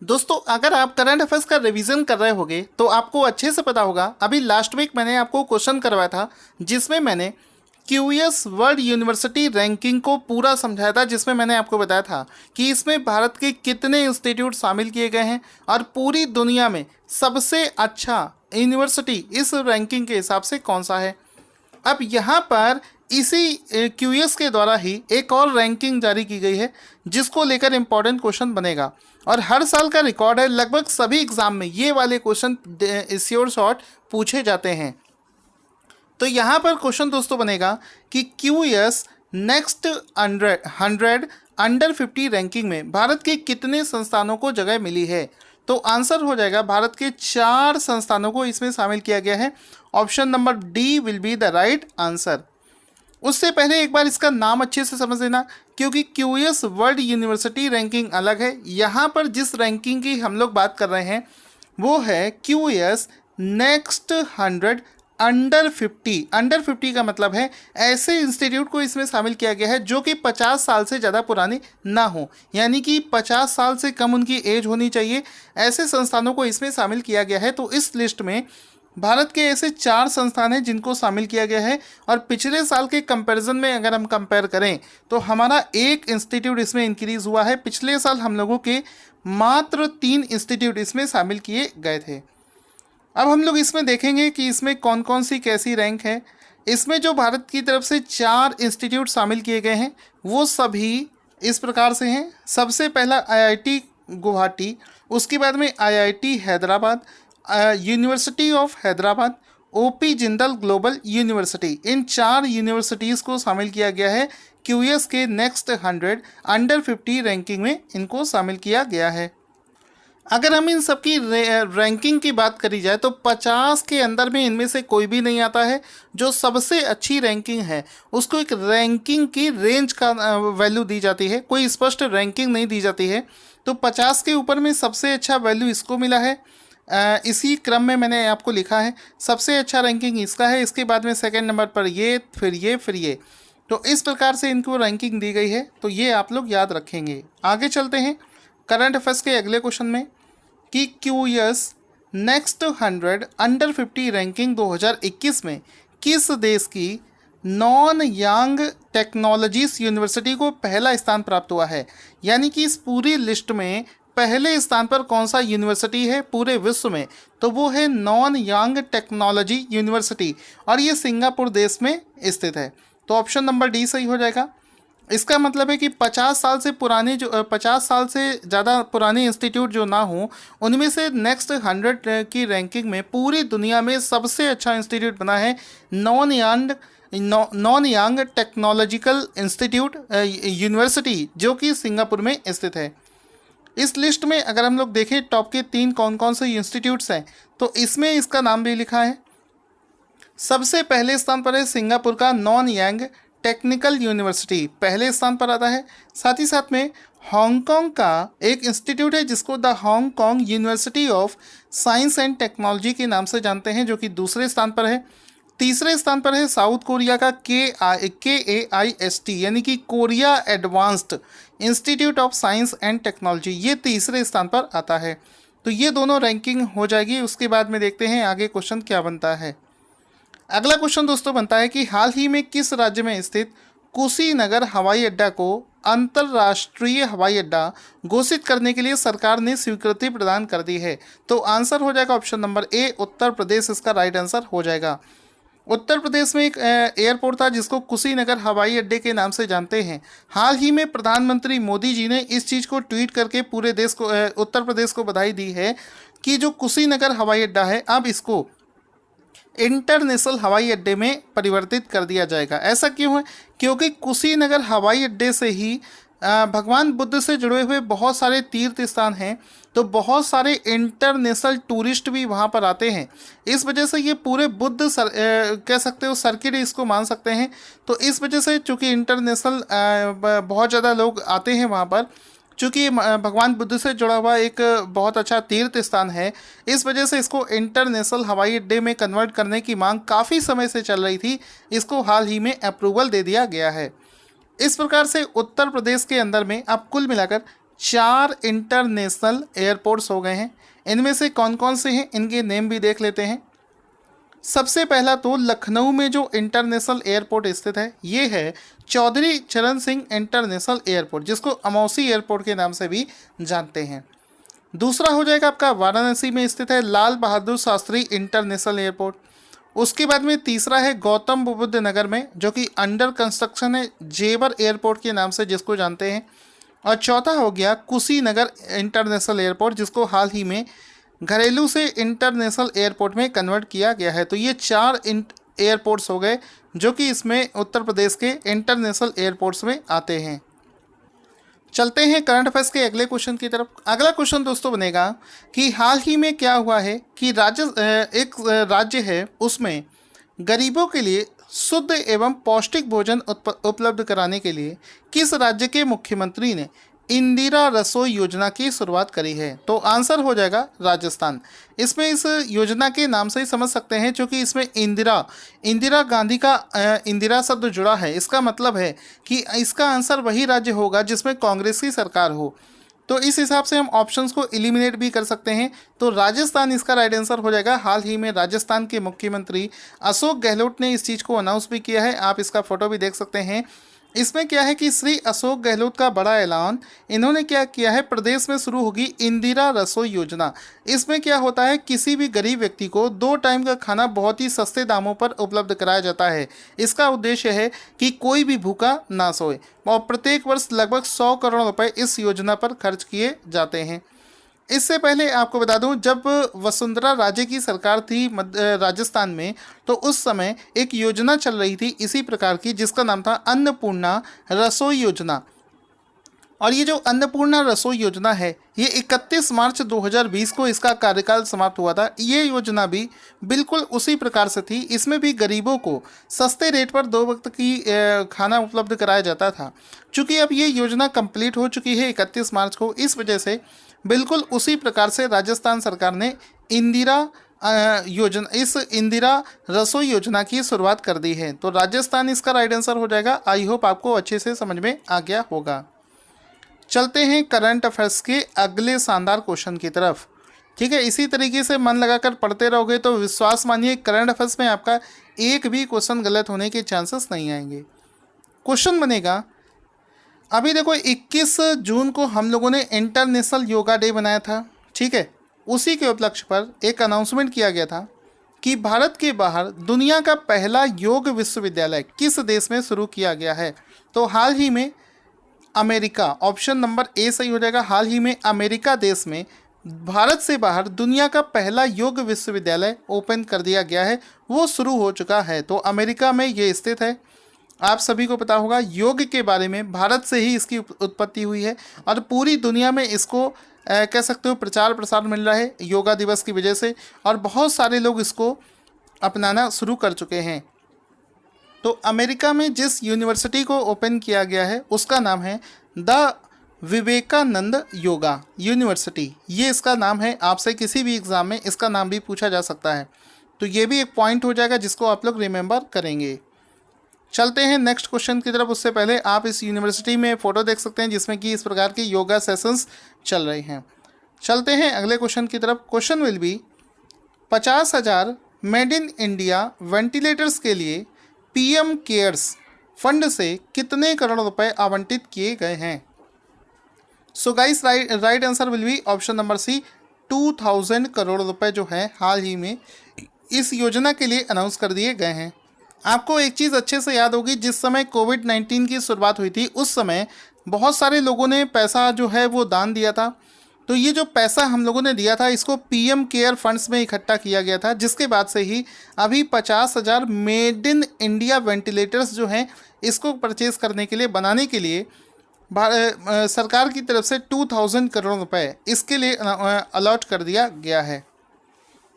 दोस्तों, अगर आप करंट अफेयर्स का रिवीजन कर रहे होगे तो आपको अच्छे से पता होगा। अभी लास्ट वीक मैंने आपको क्वेश्चन करवाया था जिसमें मैंने क्यूएस वर्ल्ड यूनिवर्सिटी रैंकिंग को पूरा समझाया था, जिसमें मैंने आपको बताया था कि इसमें भारत के कितने इंस्टीट्यूट शामिल किए गए हैं और पूरी दुनिया में सबसे अच्छा यूनिवर्सिटी इस रैंकिंग के हिसाब से कौन सा है। अब यहाँ पर इसी क्यूएस के द्वारा ही एक और रैंकिंग जारी की गई है जिसको लेकर इंपॉर्टेंट क्वेश्चन बनेगा और हर साल का रिकॉर्ड है। लगभग सभी एग्जाम में ये वाले क्वेश्चन श्योर शॉर्ट पूछे जाते हैं। तो यहाँ पर क्वेश्चन दोस्तों बनेगा कि क्यूएस नेक्स्ट 100 अंडर 50 रैंकिंग में भारत के कितने संस्थानों को जगह मिली है। तो आंसर हो जाएगा भारत के 4 संस्थानों को इसमें शामिल किया गया है। Option number D will be the right answer. उससे पहले एक बार इसका नाम अच्छे से समझ लेना, क्योंकि क्यूएस वर्ल्ड यूनिवर्सिटी रैंकिंग अलग है। यहाँ पर जिस रैंकिंग की हम लोग बात कर रहे हैं वो है क्यूएस नेक्स्ट 100 अंडर 50। अंडर 50 का मतलब है ऐसे इंस्टीट्यूट को इसमें शामिल किया गया है जो कि 50 साल से ज़्यादा पुराने ना हो, यानी कि 50 साल से कम उनकी एज होनी चाहिए। ऐसे संस्थानों को इसमें शामिल किया गया है। तो इस लिस्ट में भारत के ऐसे 4 संस्थान हैं जिनको शामिल किया गया है और पिछले साल के कंपैरिजन में अगर हम कंपेयर करें तो हमारा एक इंस्टीट्यूट इसमें इंक्रीज हुआ है। पिछले साल हम लोगों के मात्र 3 इंस्टीट्यूट इसमें शामिल किए गए थे। अब हम लोग इसमें देखेंगे कि इसमें कौन कौन सी कैसी रैंक है। इसमें जो भारत की तरफ से 4 इंस्टीट्यूट शामिल किए गए हैं वो सभी इस प्रकार से हैं। सबसे पहला आईआईटी गुवाहाटी, उसके बाद में IIT Hyderabad, university of Hyderabad, OP Jindal global university. In 4 universities को शामिल किया गया है क्यूएस के नेक्स्ट 100 अंडर 50 रैंकिंग में इनको शामिल किया गया है। अगर हम इन सब की रैंकिंग की बात करी जाए तो 50 के अंदर में इनमें से कोई भी नहीं आता है। जो सबसे अच्छी रैंकिंग है उसको एक रैंकिंग की रेंज का वैल्यू दी जाती है, कोई स्पष्ट रैंकिंग नहीं दी जाती है। तो 50 के ऊपर में सबसे अच्छा वैल्यू इसको मिला है। इसी क्रम में मैंने आपको लिखा है सबसे अच्छा रैंकिंग इसका है, इसके बाद में सेकंड नंबर पर ये, फिर ये, फिर ये। तो इस प्रकार से इनको रैंकिंग दी गई है, तो ये आप लोग याद रखेंगे। आगे चलते हैं करंट अफेयर्स के अगले क्वेश्चन में कि क्यूएस नेक्स्ट 100 अंडर 50 रैंकिंग 2021 में किस देश की नॉन यांग टेक्नोलॉजीज यूनिवर्सिटी को पहला स्थान प्राप्त हुआ है। यानी कि इस पूरी लिस्ट में पहले स्थान पर कौन सा यूनिवर्सिटी है पूरे विश्व में, तो वो है नॉन यांग टेक्नोलॉजी यूनिवर्सिटी और ये सिंगापुर देश में स्थित है। तो ऑप्शन नंबर डी सही हो जाएगा। इसका मतलब है कि 50 साल से पुराने 50 साल से ज़्यादा पुराने इंस्टीट्यूट जो ना हो उनमें से नेक्स्ट 100 की रैंकिंग में पूरी दुनिया में सबसे अच्छा इंस्टीट्यूट बना है नॉन यांग टेक्नोलॉजिकल इंस्टीट्यूट यूनिवर्सिटी, जो कि सिंगापुर में स्थित है। इस लिस्ट में अगर हम लोग देखें टॉप के 3 कौन कौन से इंस्टीट्यूट्स हैं तो इसमें इसका नाम भी लिखा है। सबसे पहले स्थान पर है सिंगापुर का नॉन यांग टेक्निकल यूनिवर्सिटी, पहले स्थान पर आता है। साथ ही साथ में हांगकांग का एक इंस्टीट्यूट है जिसको the Hong Kong university of science and technology के नाम से जानते हैं, जो कि दूसरे स्थान पर है। तीसरे स्थान पर है साउथ कोरिया का KAIST यानी कि Korea advanced institute of science and technology, ये तीसरे स्थान पर आता है। तो ये दोनों रैंकिंग हो जाएगी। उसके बाद में देखते हैं आगे क्वेश्चन क्या बनता है। अगला क्वेश्चन दोस्तों बनता है कि हाल ही में किस राज्य में स्थित कुशीनगर हवाई अड्डा को अंतर्राष्ट्रीय हवाई अड्डा घोषित करने के लिए सरकार ने स्वीकृति प्रदान कर दी है। तो आंसर हो जाएगा option number A, Uttar Pradesh इसका राइट आंसर हो जाएगा। उत्तर प्रदेश में एक एयरपोर्ट था जिसको कुशीनगर हवाई अड्डे के नाम से जानते हैं। हाल ही में प्रधानमंत्री मोदी जी ने इस चीज़ को ट्वीट करके पूरे देश को उत्तर प्रदेश को बधाई दी है कि जो कुशीनगर हवाई अड्डा है अब इसको इंटरनेशनल हवाई अड्डे में परिवर्तित कर दिया जाएगा। ऐसा क्यों है? क्योंकि कुशीनगर हवाई अड्डे से ही भगवान बुद्ध से जुड़े हुए बहुत सारे तीर्थ स्थान हैं, तो बहुत सारे इंटरनेशनल टूरिस्ट भी वहाँ पर आते हैं। इस वजह से ये पूरे बुद्ध कह सकते हो सर्किट इसको मान सकते हैं। तो इस वजह से चूँकि इंटरनेशनल बहुत ज़्यादा लोग आते हैं वहाँ पर, चूँकि भगवान बुद्ध से जुड़ा हुआ एक बहुत अच्छा तीर्थ स्थान है, इस वजह से इसको इंटरनेशनल हवाई अड्डे में कन्वर्ट करने की मांग काफ़ी समय से चल रही थी। इसको हाल ही में अप्रूवल दे दिया गया है। इस प्रकार से उत्तर प्रदेश के अंदर में अब कुल मिलाकर 4 इंटरनेशनल एयरपोर्ट्स हो गए हैं। इनमें से कौन कौन से हैं, इनके नेम भी देख लेते हैं। सबसे पहला तो लखनऊ में जो इंटरनेशनल एयरपोर्ट स्थित है ये है चौधरी चरण सिंह इंटरनेशनल एयरपोर्ट, जिसको अमौसी एयरपोर्ट के नाम से भी जानते हैं। दूसरा हो जाएगा आपका वाराणसी में स्थित है लाल बहादुर शास्त्री इंटरनेशनल एयरपोर्ट। उसके बाद में तीसरा है गौतम बुद्ध नगर में, जो कि अंडर कंस्ट्रक्शन है, जेवर एयरपोर्ट के नाम से जिसको जानते हैं। और चौथा हो गया कुशीनगर इंटरनेशनल एयरपोर्ट, जिसको हाल ही में घरेलू से इंटरनेशनल एयरपोर्ट में कन्वर्ट किया गया है। तो ये 4 एयरपोर्ट्स हो गए जो कि इसमें उत्तर प्रदेश के इंटरनेशनल एयरपोर्ट्स में आते हैं। चलते हैं करंट अफेयर्स के अगले क्वेश्चन की तरफ। अगला क्वेश्चन दोस्तों बनेगा कि हाल ही में क्या हुआ है कि एक राज्य है उसमें गरीबों के लिए शुद्ध एवं पौष्टिक भोजन उपलब्ध कराने के लिए किस राज्य के मुख्यमंत्री ने इंदिरा रसोई योजना की शुरुआत करी है? तो आंसर हो जाएगा राजस्थान। इसमें इस योजना के नाम से ही समझ सकते हैं, क्योंकि इसमें इंदिरा गांधी का इंदिरा शब्द जुड़ा है। इसका मतलब है कि इसका आंसर वही राज्य होगा जिसमें कांग्रेस की सरकार हो। तो इस हिसाब से हम ऑप्शंस को एलिमिनेट भी कर सकते हैं। तो राजस्थान इसका राइट आंसर हो जाएगा। हाल ही में राजस्थान के मुख्यमंत्री अशोक गहलोत ने इस चीज़ को अनाउंस भी किया है। आप इसका फोटो भी देख सकते हैं। इसमें क्या है कि श्री अशोक गहलोत का बड़ा ऐलान, इन्होंने क्या किया है, प्रदेश में शुरू होगी इंदिरा रसोई योजना। इसमें क्या होता है, किसी भी गरीब व्यक्ति को 2 टाइम का खाना बहुत ही सस्ते दामों पर उपलब्ध कराया जाता है। इसका उद्देश्य है कि कोई भी भूखा ना सोए, और प्रत्येक वर्ष लगभग 100 करोड़ रुपए इस योजना पर खर्च किए जाते हैं। इससे पहले आपको बता दूं, जब वसुंधरा राजे की सरकार थी राजस्थान में, तो उस समय एक योजना चल रही थी इसी प्रकार की, जिसका नाम था अन्नपूर्णा रसोई योजना। और ये जो अन्नपूर्णा रसोई योजना है, ये 31 मार्च 2020 को इसका कार्यकाल समाप्त हुआ था। ये योजना भी बिल्कुल उसी प्रकार से थी। इसमें भी गरीबों को सस्ते रेट पर 2 वक्त की खाना उपलब्ध कराया जाता था। चूँकि अब ये योजना कंप्लीट हो चुकी है 31 मार्च को, इस वजह से बिल्कुल उसी प्रकार से राजस्थान सरकार ने इस इंदिरा रसोई योजना की शुरुआत कर दी है। तो राजस्थान इसका राइट आंसर हो जाएगा। आई होप आपको अच्छे से समझ में आ गया होगा। चलते हैं करंट अफेयर्स के अगले शानदार क्वेश्चन की तरफ। ठीक है, इसी तरीके से मन लगाकर पढ़ते रहोगे तो विश्वास मानिए करंट अफेयर्स में आपका एक भी क्वेश्चन गलत होने के चांसेस नहीं आएंगे। क्वेश्चन बनेगा, अभी देखो 21 जून को हम लोगों ने इंटरनेशनल योगा डे बनाया था। ठीक है, उसी के उपलक्ष्य पर एक अनाउंसमेंट किया गया था कि भारत के बाहर दुनिया का पहला योग विश्वविद्यालय किस देश में शुरू किया गया है? तो हाल ही में अमेरिका, ऑप्शन नंबर ए सही हो जाएगा। हाल ही में अमेरिका देश में भारत से बाहर दुनिया का पहला योग विश्वविद्यालय ओपन कर दिया गया है, वो शुरू हो चुका है। तो अमेरिका में ये स्थित है। आप सभी को पता होगा योग के बारे में भारत से ही इसकी उत्पत्ति हुई है, और पूरी दुनिया में इसको कह सकते हो प्रचार प्रसार मिल रहा है योगा दिवस की वजह से, और बहुत सारे लोग इसको अपनाना शुरू कर चुके हैं। तो अमेरिका में जिस यूनिवर्सिटी को ओपन किया गया है उसका नाम है द विवेकानंद योगा यूनिवर्सिटी, ये इसका नाम है। आपसे किसी भी एग्ज़ाम में इसका नाम भी पूछा जा सकता है। तो ये भी एक पॉइंट हो जाएगा जिसको आप लोग रिमेंबर करेंगे। चलते हैं नेक्स्ट क्वेश्चन की तरफ। उससे पहले आप इस यूनिवर्सिटी में फ़ोटो देख सकते हैं जिसमें कि इस प्रकार की योगा सेशंस चल रहे हैं। चलते हैं अगले क्वेश्चन की तरफ। Question will be 50,000 made in India ventilators के लिए पीएम केयर्स फंड से कितने करोड़ रुपए आवंटित किए गए हैं? So guys right answer will be option number C, 2000 crore रुपए जो है हाल ही में इस योजना के लिए अनाउंस कर दिए गए हैं। आपको एक चीज़ अच्छे से याद होगी, जिस समय कोविड-19 की शुरुआत हुई थी उस समय बहुत सारे लोगों ने पैसा जो है वो दान दिया था। तो ये जो पैसा हम लोगों ने दिया था इसको पीएम केयर फंड्स में इकट्ठा किया गया था, जिसके बाद से ही अभी 50,000 मेड इन इंडिया वेंटिलेटर्स जो हैं इसको परचेज़ करने के लिए, बनाने के लिए सरकार की तरफ से 2000 करोड़ रुपए इसके लिए अलॉट कर दिया गया है।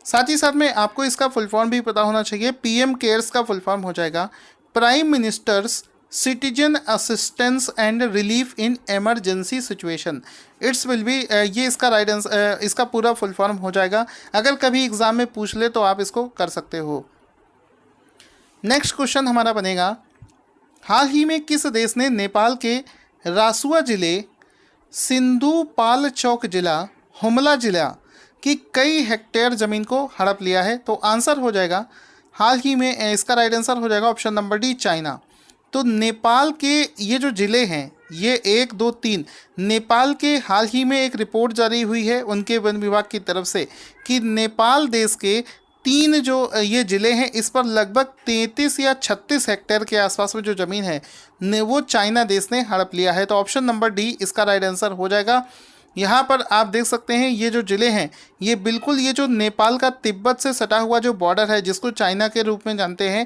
साथ ही साथ में आपको इसका फुल फॉर्म भी पता होना चाहिए। पीएम केयर्स का फुल फॉर्म हो जाएगा prime ministers citizen assistance and relief in emergency situation. It's will be ये इसका राइट आंसर, इसका पूरा फुल फॉर्म हो जाएगा। अगर कभी एग्जाम में पूछ ले तो आप इसको कर सकते हो। नेक्स्ट क्वेश्चन हमारा बनेगा, हाल ही में किस देश ने नेपाल के रासुआ जिले सिंधु पाल चौक जिला हुमला जिला की कई हेक्टेयर ज़मीन को हड़प लिया है? तो आंसर हो जाएगा हाल ही में, इसका राइट आंसर हो जाएगा ऑप्शन नंबर डी, चाइना। तो नेपाल के ये जो ज़िले हैं, ये 1, 2, 3, नेपाल के हाल ही में एक रिपोर्ट जारी हुई है उनके वन विभाग की तरफ से कि नेपाल देश के 3 जो ये ज़िले हैं, इस पर लगभग 33 या 36 हेक्टेयर के आसपास में जो ज़मीन है वो चाइना देश ने हड़प लिया है। तो ऑप्शन नंबर डी इसका राइट आंसर हो जाएगा। यहाँ पर आप देख सकते हैं ये जो ज़िले हैं, ये बिल्कुल ये जो नेपाल का तिब्बत से सटा हुआ जो बॉर्डर है, जिसको चाइना के रूप में जानते हैं,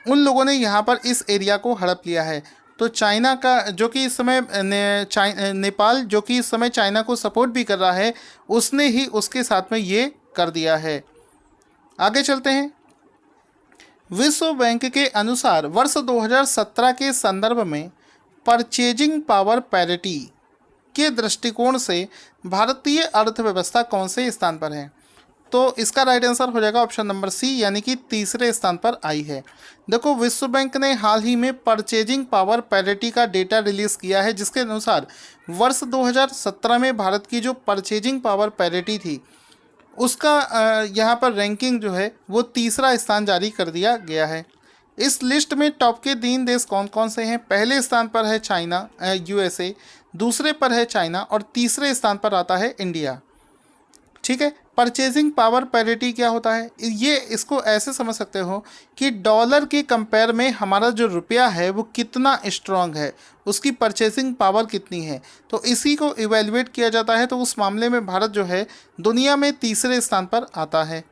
उन लोगों ने यहाँ पर इस एरिया को हड़प लिया है। तो चाइना का जो कि इस समय नेपाल जो कि इस समय चाइना को सपोर्ट भी कर रहा है, उसने ही उसके साथ में ये कर दिया है। आगे चलते हैं। विश्व बैंक के अनुसार वर्ष 2017 के संदर्भ में परचेजिंग पावर पैरिटी के दृष्टिकोण से भारतीय अर्थव्यवस्था कौन से स्थान पर है? तो इसका राइट आंसर हो जाएगा ऑप्शन नंबर सी, यानी कि तीसरे स्थान पर आई है। देखो, विश्व बैंक ने हाल ही में परचेजिंग पावर पैरिटी का डेटा रिलीज़ किया है, जिसके अनुसार वर्ष 2017 में भारत की जो परचेजिंग पावर पैरिटी थी, उसका यहाँ पर रैंकिंग जो है वो तीसरा स्थान जारी कर दिया गया है। इस लिस्ट में टॉप के 3 देश कौन कौन से हैं? पहले स्थान पर है चाइना, यूएसए, दूसरे पर है चाइना और तीसरे स्थान पर आता है इंडिया। ठीक है, परचेजिंग पावर पैरिटी क्या होता है? ये इसको ऐसे समझ सकते हो कि डॉलर के कंपेयर में हमारा जो रुपया है वो कितना स्ट्रांग है, उसकी परचेजिंग पावर कितनी है, तो इसी को इवेल्युएट किया जाता है। तो उस मामले में भारत जो है दुनिया में तीसरे स्थान पर आता है।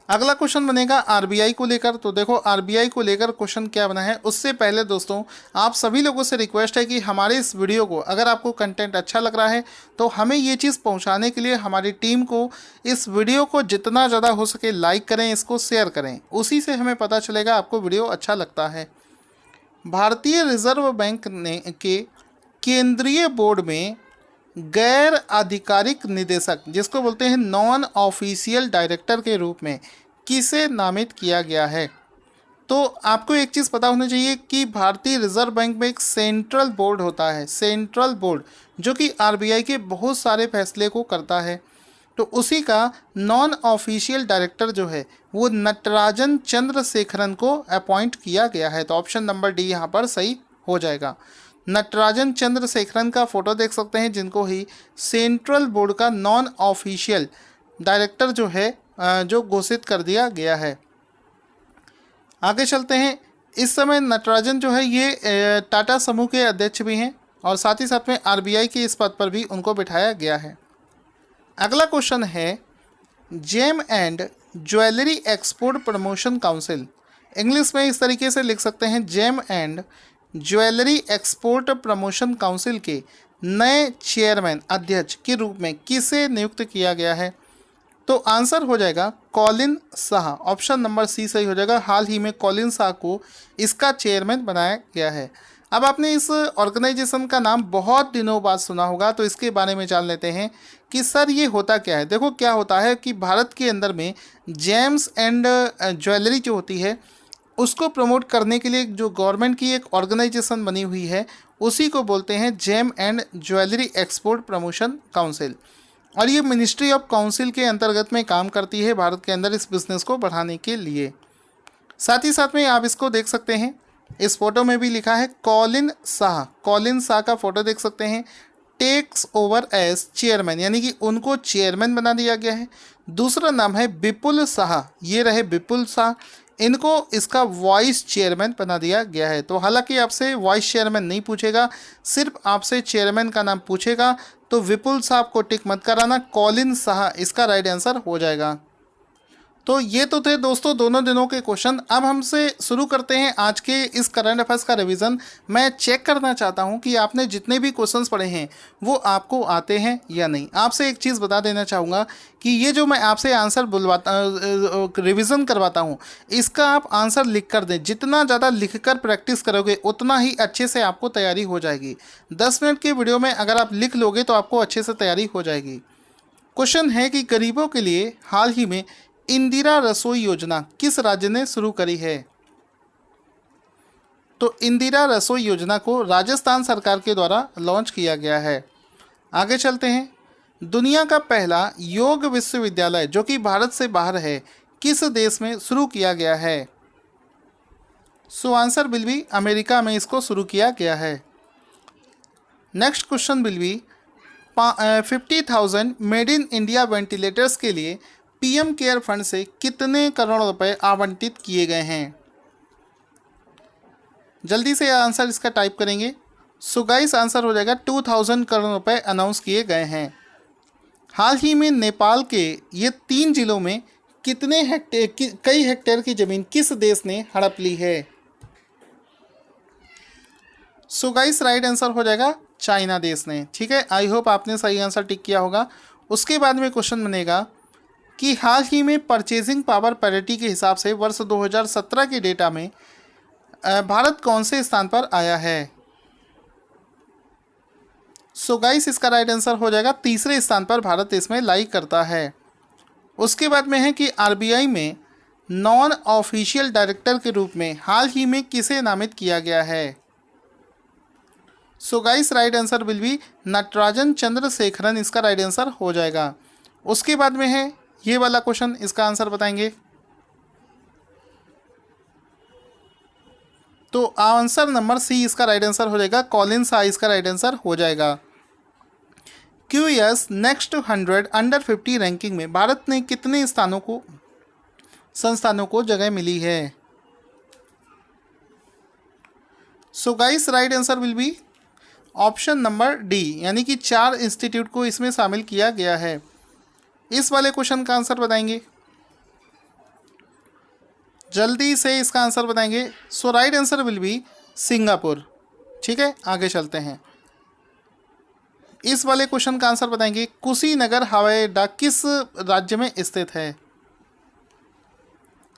अगला क्वेश्चन बनेगा आरबीआई को लेकर। तो देखो, आरबीआई को लेकर क्वेश्चन क्या बना है, उससे पहले दोस्तों आप सभी लोगों से रिक्वेस्ट है कि हमारे इस वीडियो को, अगर आपको कंटेंट अच्छा लग रहा है तो हमें ये चीज़ पहुंचाने के लिए हमारी टीम को इस वीडियो को जितना ज़्यादा हो सके लाइक करें, इसको शेयर करें, उसी से हमें पता चलेगा आपको वीडियो अच्छा लगता है। भारतीय रिजर्व बैंक ने के केंद्रीय बोर्ड में गैर आधिकारिक निदेशक, जिसको बोलते हैं नॉन ऑफिशियल डायरेक्टर के रूप में, किसे नामित किया गया है? तो आपको एक चीज़ पता होनी चाहिए कि भारतीय रिजर्व बैंक में एक सेंट्रल बोर्ड होता है, सेंट्रल बोर्ड, जो कि आरबीआई के बहुत सारे फैसले को करता है। तो उसी का नॉन ऑफिशियल डायरेक्टर जो है वो नटराजन चंद्रशेखरन को अपॉइंट किया गया है। तो ऑप्शन नंबर डी यहाँ पर सही हो जाएगा। नटराजन चंद्रशेखरन का फोटो देख सकते हैं, जिनको ही सेंट्रल बोर्ड का नॉन ऑफिशियल डायरेक्टर जो है जो घोषित कर दिया गया है। आगे चलते हैं। इस समय नटराजन जो है ये टाटा समूह के अध्यक्ष भी हैं और साथ ही साथ में आरबीआई के इस पद पर भी उनको बिठाया गया है। अगला क्वेश्चन है gem and jewellery export promotion council, English में इस तरीके से लिख सकते हैं, gem and jewellery export promotion council के नए चेयरमैन, अध्यक्ष के रूप में किसे नियुक्त किया गया है? तो आंसर हो जाएगा Colin Shah, option number C सही हो जाएगा। हाल ही में कॉलिन शाह को इसका चेयरमैन बनाया गया है। अब आपने इस ऑर्गेनाइजेशन का नाम बहुत दिनों बाद सुना होगा, तो इसके बारे में जान लेते हैं कि सर ये होता क्या है। देखो, क्या होता है कि भारत के अंदर में जेम्स एंड ज्वेलरी जो होती है उसको प्रमोट करने के लिए जो गवर्नमेंट की एक ऑर्गेनाइजेशन बनी हुई है, उसी को बोलते हैं gem and jewellery export promotion council, और ये मिनिस्ट्री ऑफ काउंसिल के अंतर्गत में काम करती है भारत के अंदर इस बिज़नेस को बढ़ाने के लिए। साथ ही साथ में आप इसको देख सकते हैं, इस फोटो में भी लिखा है कॉलिन शाह, कॉलिन शाह का फोटो देख सकते हैं, टेक्स ओवर एज चेयरमैन, यानी कि उनको चेयरमैन बना दिया गया है। दूसरा नाम है विपुल शाह, ये रहे विपुल शाह, इनको इसका वाइस चेयरमैन बना दिया गया है। तो हालांकि आपसे वाइस चेयरमैन नहीं पूछेगा, सिर्फ आपसे चेयरमैन का नाम पूछेगा, तो विपुल साहब को टिक मत कराना, कॉलिन शाह इसका राइट आंसर हो जाएगा। तो ये तो थे दोस्तों दोनों दिनों के क्वेश्चन। अब हमसे शुरू करते हैं आज के इस करंट अफेयर्स का रिवीजन। मैं चेक करना चाहता हूं कि आपने जितने भी क्वेश्चंस पढ़े हैं वो आपको आते हैं या नहीं। आपसे एक चीज़ बता देना चाहूँगा कि ये जो मैं आपसे आंसर रिवीजन करवाता हूँ, इसका आप आंसर लिख कर दें। जितना ज़्यादा लिख कर प्रैक्टिस करोगे उतना ही अच्छे से आपको तैयारी हो जाएगी। 10 मिनट के वीडियो में अगर आप लिख लोगे तो आपको अच्छे से तैयारी हो जाएगी। क्वेश्चन है कि गरीबों के लिए हाल ही में इंदिरा रसोई योजना किस राज्य ने शुरू करी है? तो इंदिरा रसोई योजना को राजस्थान सरकार के द्वारा लॉन्च किया गया है। आगे चलते हैं। दुनिया का पहला योग विश्वविद्यालय जो कि भारत से बाहर है, किस देश में शुरू किया गया है? So answer will B America में इसको शुरू किया गया है। Next question will be 50,000 made in India ventilators के लिए पीएम केयर फंड से कितने करोड़ रुपए आवंटित किए गए हैं? जल्दी से आंसर इसका टाइप करेंगे। सो गाइस आंसर हो जाएगा 2000 करोड़ रुपए अनाउंस किए गए हैं। हाल ही में नेपाल के ये 3 जिलों में कितने हेक्टेयर कई हेक्टेयर की ज़मीन किस देश ने हड़प ली है? सो गाइस राइट आंसर हो जाएगा चाइना देश ने। ठीक है, आई होप आपने सही आंसर टिक किया होगा। उसके बाद में क्वेश्चन बनेगा कि हाल ही में परचेजिंग पावर पैरिटी के हिसाब से वर्ष 2017 के डेटा में भारत कौन से स्थान पर आया है? सो गाइस इसका राइट आंसर हो जाएगा तीसरे स्थान पर भारत इसमें लाई करता है। उसके बाद में है कि आरबीआई में नॉन ऑफिशियल डायरेक्टर के रूप में हाल ही में किसे नामित किया गया है? सो guys right answer will B Natarajan Chandrasekaran, इसका राइट आंसर हो जाएगा। उसके बाद में है ये वाला क्वेश्चन, इसका आंसर बताएंगे। तो आंसर नंबर सी इसका राइट आंसर हो जाएगा, कॉलिन शाह इसका राइट आंसर हो जाएगा। क्यूएस नेक्स्ट 100 अंडर 50 रैंकिंग में भारत ने कितने संस्थानों को जगह मिली है? सो guys right answer will be option number D, यानी कि 4 इंस्टीट्यूट को इसमें शामिल किया गया है। इस वाले क्वेश्चन का आंसर बताएंगे, जल्दी से इसका आंसर बताएंगे। So right answer will be Singapore. ठीक है, आगे चलते हैं। इस वाले क्वेश्चन का आंसर बताएंगे, कुशीनगर हवाई अड्डा किस राज्य में स्थित है?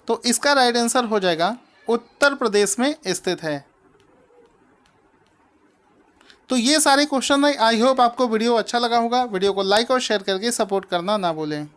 तो इसका राइट आंसर हो जाएगा उत्तर प्रदेश में स्थित है। तो ये सारे क्वेश्चन है। आई होप आपको वीडियो अच्छा लगा होगा। वीडियो को लाइक और शेयर करके सपोर्ट करना ना भूलें।